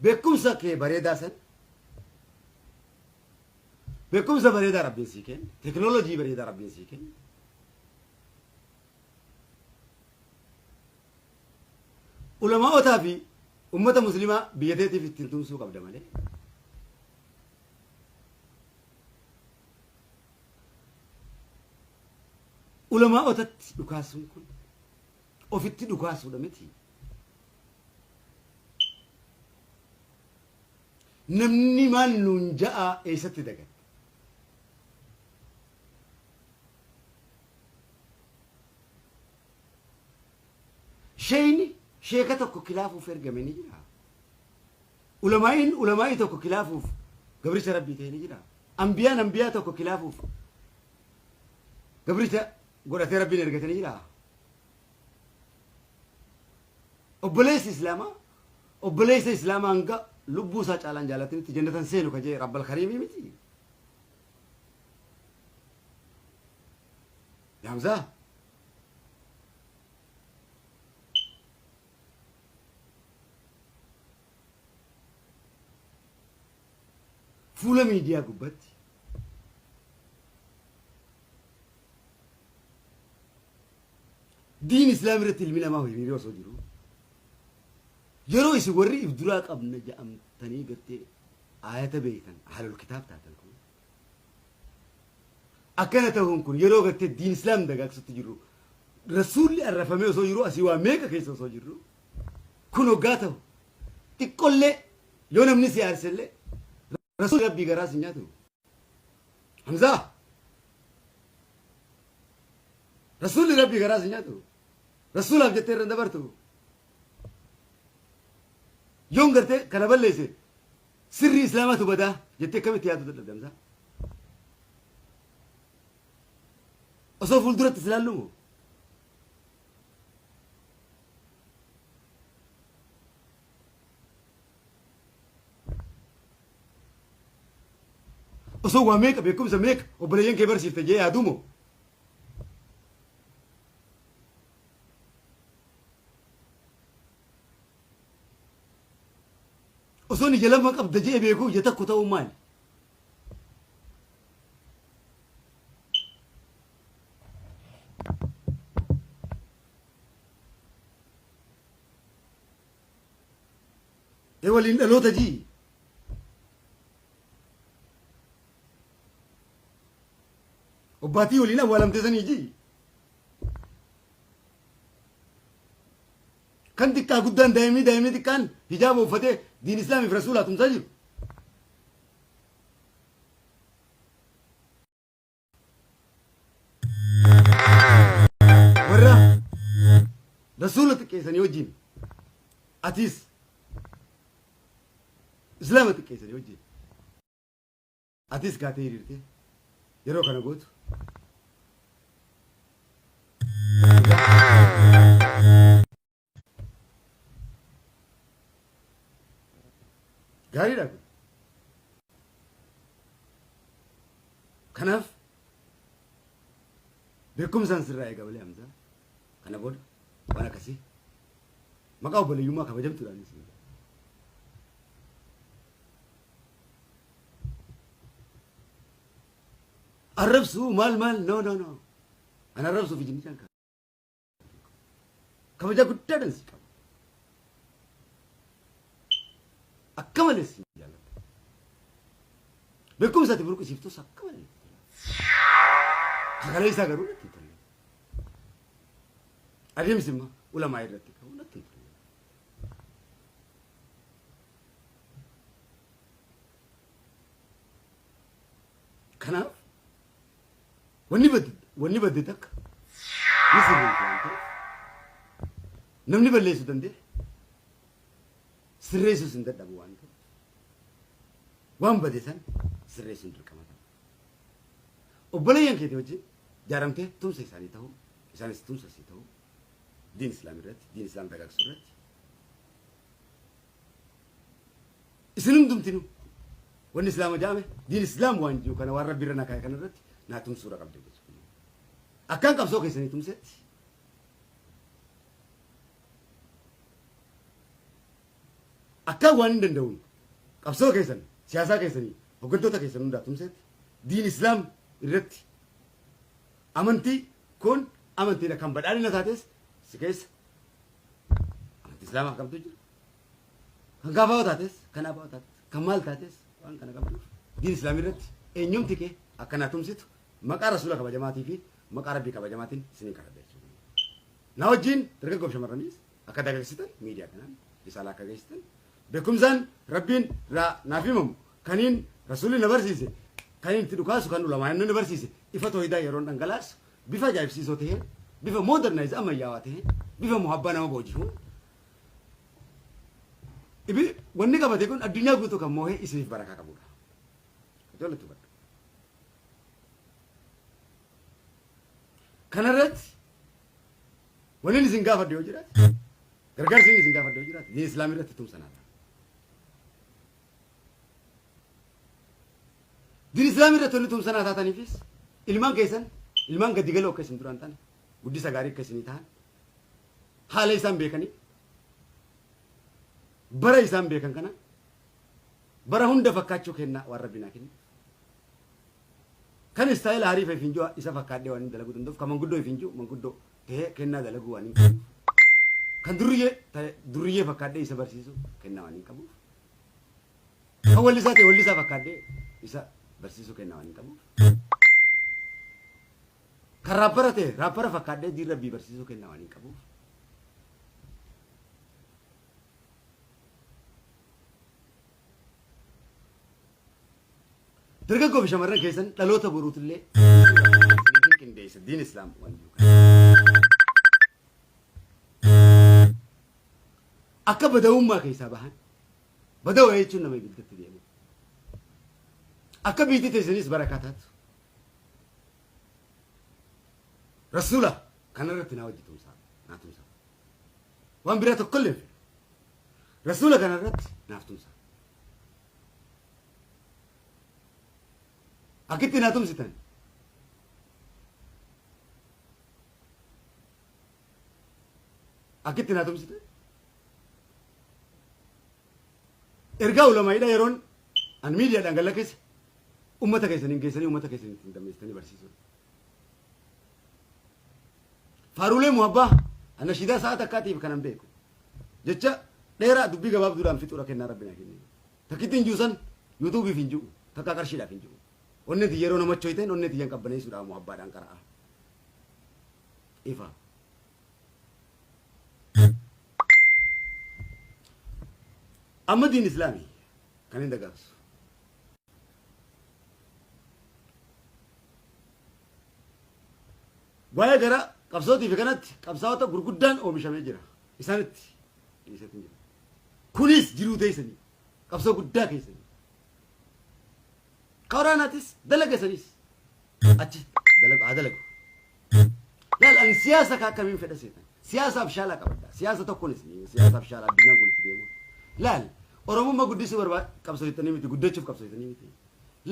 beekumsa kee bareedaa san beekumsa bareedaa rabbiin sii kenna teknoolojii bareedaa rabbiin sii kenna ulamaaotaa fi ummata muslimaa biyya teetiif ittiin tumsuu qabda malee ulamaa'otatti dhukaasuun kun ofitti dhukaasuudha miti namni maal nuun ja'a eessatti dagate sheyni sheeka tokko kilaafuuf ergame ni jira ulamaa'ii tokko kilaafuuf gabricha rabbii ta'e ni jira ambiyaa tokko kilaafuuf gabricha godhatee rabbiin ergate ni jira obboleessa islaamaa hanga lubbuu isaa caalaan jaalatanitti jannatan seenu kajee rabbal kariimii miti yaamsaa fuula miidiyaa gubbatti diin islaam irratti ilmi namaa hiriiree osoo jiru yeroo isin warri ibduraa qabna ja'amtanii gartee ayata beektan ahlul kitaab taatan kun akkana ta'uun kun yeroo gartee diin islaam dagaagsutti jiru rasuulli arrafamee osoo jiru asii waa meeqa keessa osoo jiru kun hoggaa ta'u xiqqollee yoo namni si aarsellee رسول ربي قراس نياتو حمزة رسول ربي قراس نياتو رسول أب جتير ندبرتو يوم قرتي كنا بلّيسي سري إسلامته بدا جتير كم تياتو تدرد حمزة أصوف الدرة تسلالو أصوّا ميك بيكم زميك وبليين كبر سيرت جاي هدومه أصوني جلما كم دجاي بيكو يتكو تاو مال إيه ولين لو تجي وباتي ولينا ولم تزني جي كان دكا قدام دايمي دكان حجاب وفتح دين إسلامي في رسولة تمسجل ورا رسولة كيسان يوجين أتيس إسلامة كيسان يوجين أتيس كاتير يرتي يروح أنا قلت قال لك كناف بكم سنسر رأي قبل أمزا كنا بود وأنا كسي ما قاو بلي يوم كبجم تراني سيدا الرفسو مال نو أنا الرفسو في جنيتان كبجا كنت دنسي أكمل السنجال بكم ساتبروك سيفتو سكمل خلي ساقرون تتري أديم سما ولا ما يرتك ولا تتري كناف وني بدتك يصير أنت نمني بليسو تندي سريسو سندر أبو أنت وان بديسان سريسو سندر كمان وبلاين كده وجه جارمته توم سيساني تاو إنسان توم سيساني تاو دين إسلام رت دين إسلام بقى سورت إسلام دوم تنو وان إسلام جامه دين إسلام وان جو كان ورا بيرنا كاي كان رت ناتم سورة قبل ده أكان كم سوق إساني توم سيت akka waan hin danda'uun qabsoo keessan siyaasaa keessanii hooggantoota keessan hundaa tumseetti diin islaam irratti amantii kun amantiidha kan badhaadhina taates si keessa amantii islaamaa qabdu jira kan gaafaa taates kan abaa taates kan maal taates waan kana qabduuf diin islaam irratti eenyumti kee akkanaa tumsitu maqaa rasuula kabajamaatii fi maqaa rabbii kabajamaatiin isinii kadhadha jechuudha. Na wajjin dargaggoof shamarraniis akka dagaagsitan miidiyaa kanaan risaalaa akka geessitan beekumsaan rabbiin naaf himamu kaniin rasuulli na barsiise kaniin itti dhukaasu kan ulamaa inni na barsiise ifa tooyidaa yeroon dhangalaasu bifa ajaa'ibsiisoo ta'ee bifa moodernaayizii ammayyaawaa ta'ee bifa muhabbaa nama booji'uun ibi wanni qabate kun addunyaa guutuu kan moohee isiniif barakaa qabudha. Ijoolletu badha. Kanarratti wanni isin gaafadde yoo jiraate gargaarsi isin gaafadde yoo jiraate diin islaamii irratti tumsanaadha. Diin islaamii irratti wanni tumsanaa taataniifis ilmaan gadi galoo akka isin duraan ta'an guddisa gaarii akka isinii ta'an haala isaan beekanii bara isaan beekan kana bara hunda fakkaachuu kennaa waan rabbi naa kenna. Kan istaayila hariifa finjoo isa fakkaadhee waan dalaguu danda'uuf kan manguddoo finjoo manguddoo ta'ee kennaa dalaguu waan hin qabuuf kan duriyyee fakkaadhee isa barsiisu kennaa waan hin qabuuf kan wallisaa ta'e wallisaa fakkaadhee isa barsiisu kennaa waan hin qabuuf kan raappara ta'e raappara fakkaadhee diin rabbii barsiisu kennaa waan hin qabuuf dargaggoo fi shamarran keessan dhaloota boruutillee qindeessa diin islaam waan akka badawummaa keessaa bahan badawa jechuun nama ibiddatti deemu akka biitti teessanis barakaa taatu rasuula kanarratti naa wajji tumsaa naa tumsaa waan biraa tokkollee rasuula kanarratti naaf tumsaa akitti naa tumsitan akitti naa tumsitan ergaa ulamaa'idha yeroon an miidiyaadhaan galla keessa ummata keessaniin geessanii ummata keessaniin ittiin dammeessanii barsiisuudha. Faarulee muhabbaa annashiidaa sa'a takkaatiif kanan beeku jecha dheeraa dubbii gabaabduudhaan fixuudha kennaa rabbinaa kennee takkittiin juusan yuutuubiif hin jiru takka qarshiidhaaf hin jiru. Onneti yeroo namatti ho'iteen onneti yan qabbaneessuudhaan muhabbaadhaan qara'a. Ifa. Amma diin islaamii kan hin dagaagsu. Waa'ee gara qabsootii fi kanatti qabsaa'ota gurguddaan oomishamee jira. Isaanitti dhiisatiin jira. Kunis jiruu teessanii qabsoo guddaa keessanii. Kawaranatis dalaga sanis achi dalagu laal an siyaasa kaakamiin fedha seetan siyaasaaf shaala qabadda siyaasa tokkonis siyaasaaf shaala addunyaa gulti deemu laal oromummaa guddisuu barbaad qabsooyitanii miti guddachuuf qabsooyitanii miti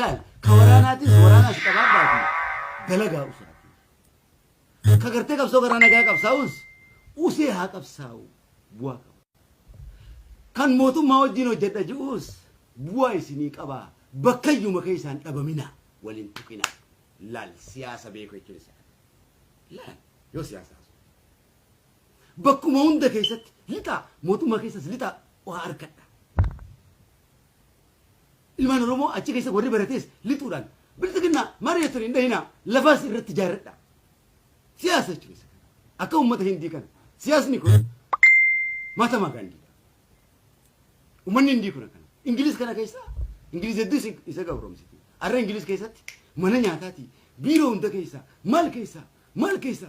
laal kawaranatis waraanaas qabaaddaati dalagaa usaati ka gartee qabsoo garaa nagaa qabsaa'us usee haa qabsaa'u bu'aa qabu kan mootummaa wajjin hojjedha ji'uus bu'aa isinii qabaa bakkayyuma keessaan dhabamina waliin tuqina laal siyaasa beeku jechuun isaa laal yoo siyaasa bakkuma hunda keessatti lixaa mootummaa keessas lixaa waa arkadha ilmaan oromoo achi keessa warri baratees lixuudhaan biltiginnaa mari'atan hin dhahina lafaas irratti jaaradha siyaasa jechuun isa kana akka ummata hindii kana siyaasni kun Mahatma Gaandhiidha ummanni hindii kun kana ingiliis kana keessaa Ingiliz hedduu isa gabroomsiti. Arra Ingiliz keessatti mana nyaataati biiroo hunda keessa maal keessa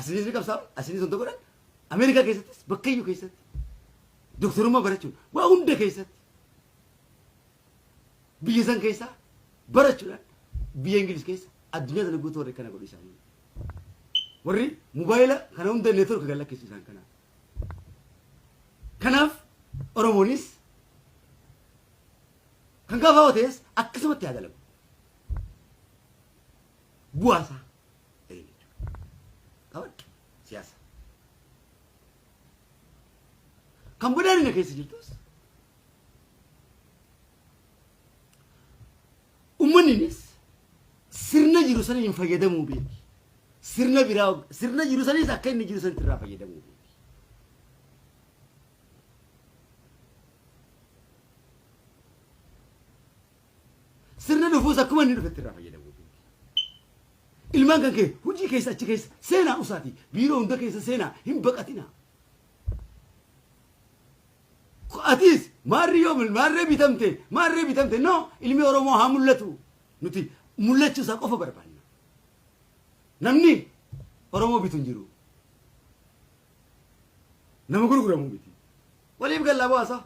asinis qabsaa asinis hunda godhan Ameerikaa keessattis bakkayyuu keessatti doktorummaa barachuun waa hunda keessatti biyya san keessaa barachuudhaan biyya Ingiliz keessa addunyaa sana guutuu warri kana godhu isaanii warri mobaayila kana hunda neetwork gallakkeessu isaan kanaaf Oromoonis kan gaafa hotees akkasumatti yaa dalagu bu'aasaa qabadhu siyaasa kan badhaadhina keessa jirtus ummanninis sirna jiru sana hin fayyadamuu beeki sirna biraa sirna jiru sanis akka inni jiru sanatti irraa fayyadamuu beeki sirna dhufuus akkuma inni dhufetti irraa fayyadamuu beeki ilmaan kan kee hojii keessa achi keessa seenaa usaati biiroo hunda keessa seenaa hin baqatina atis maarri yoo maarree bitamte no ilmi oromoo haa mul'atu nuti mul'achuu isaa qofa barbaanna namni oromoo bitu hin jiru nama gurguramuu miti waliif gallaa baasa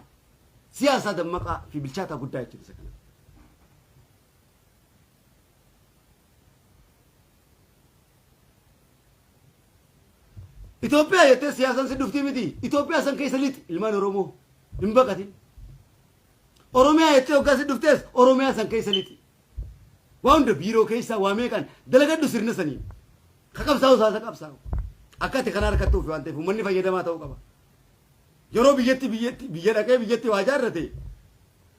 siyaasaa dammaqaa fi bilchaataa guddaa jechuudha isa kana Itoophiyaa jettee siyaasaan si dhuftii miti Itoophiyaa san keessa lixi ilmaan oromoo hin baqatin oromiyaa jettee hoggaa si dhuftees oromiyaa san keessa lixi waa hunda biiroo keessaa waa meeqan dalagadhu sirna sanii kakabsaa'u saasa qabsaa'u akkatti kana harkattuuf waan ta'eef uummanni fayyadamaa ta'uu qaba yeroo biyya dhaqee biyyatti waa jaarrate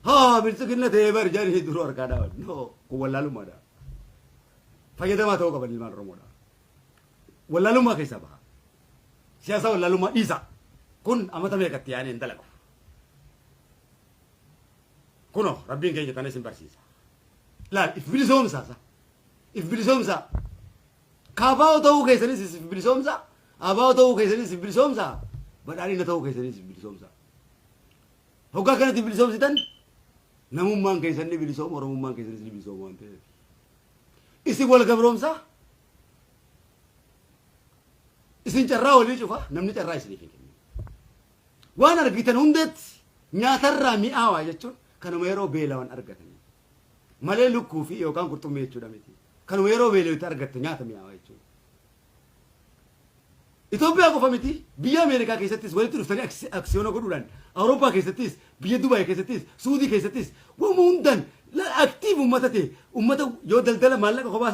haa bilchiginna ta'ee bar jaanii duruu harkaa dhaaban no kun wallaalummaadha fayyadamaa ta'uu qaban ilmaan oromoodha wallaalummaa keessaa baha siyaasa wallaalummaa dhiisa kun amata meeqatti yaa'anii hin dalagu kuno rabbiin keenya kana isin barsiisa laal if bilisoomsa kaabaa ta'uu keessanis if bilisoomsa abaa ta'uu keessanis if bilisoomsa badhaadhina ta'uu keessanis if bilisoomsa hoggaa kanatti bilisoomsitan namummaan keessanni bilisooma oromummaan keessanis bilisooma waan ta'eef isin wal gabroomsa isin carraa walii cufa namni carraa isiniif hin kennu waan argitan hundeetti nyaatarraa mi'aawaa jechuun kanuma yeroo beelawan argatanii malee lukkuu fi yookaan qurxummii jechuudha miti kanuma yeroo beelawatti argatte nyaata mi'aawaa jechuudha Itoophiyaa qofa miti biyya Ameerikaa keessattis walitti dhuftanii aksiyoona godhuudhaan Awurooppaa keessattis biyya Dubaay keessattis Suudii keessattis waan hundaan aktiif uummata ta'e uummata yoo daldala maallaqa kophaa